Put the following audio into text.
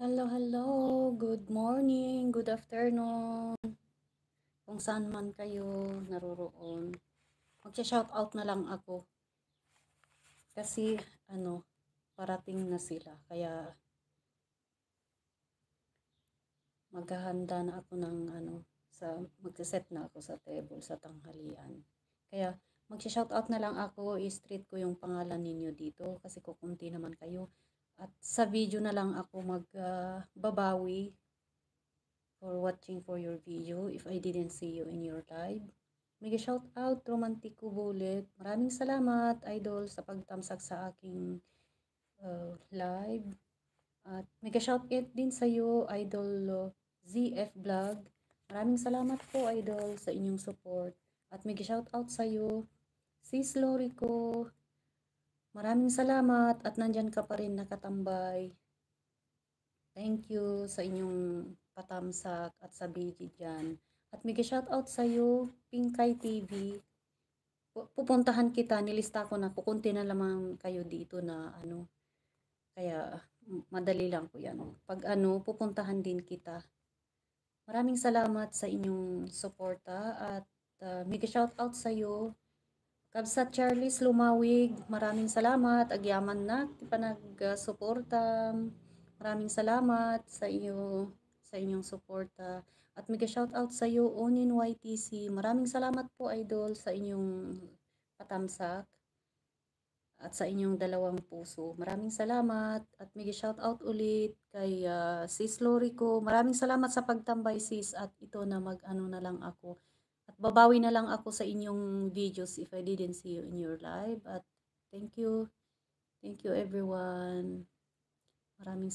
Hello, hello. Good morning, good afternoon. Kung saan man kayo naroroon. Magsha-shoutout na lang ako. Kasi, parating na sila. Kaya, maghahanda na ako ng, magsiset na ako sa table sa tanghalian. Kaya, magsha-shoutout na lang ako. I-street ko yung pangalan ninyo dito. Kasi kukunti naman kayo. At sa video na lang ako magbabawi for watching for your video if I didn't see you in your live. Mega shout out Romantico Bullet. Maraming salamat idol sa pagtamsak sa aking live. At mega shout out din sa iyo idol ZF Vlog. Maraming salamat po idol sa inyong support. At mega shout out sa iyo Sis Lorico. Maraming salamat at nandyan ka pa rin nakatambay. Thank you sa inyong patamsak at sa video dyan. At mega shoutout sa iyo, Pinkay TV. Pupuntahan kita, nilista ko na, kukunti na lamang kayo dito na kaya madali lang po yan. Pag pupuntahan din kita. Maraming salamat sa inyong suporta at mega shoutout sa iyo, Kabsat Charles Lumawig. Maraming salamat, agyaman na, panag-suporta. Maraming salamat sa iyo, sa inyong suporta. At mega shoutout sa iyo, Onin YTC. Maraming salamat po, idol, sa inyong patamsak at sa inyong dalawang puso. Maraming salamat at mega shoutout ulit kay Sis Lorico. Maraming salamat sa pagtambay, sis, at ito na na lang ako. At babawi na lang ako sa inyong videos if I didn't see you in your live. At thank you. Thank you everyone. Maraming salamat.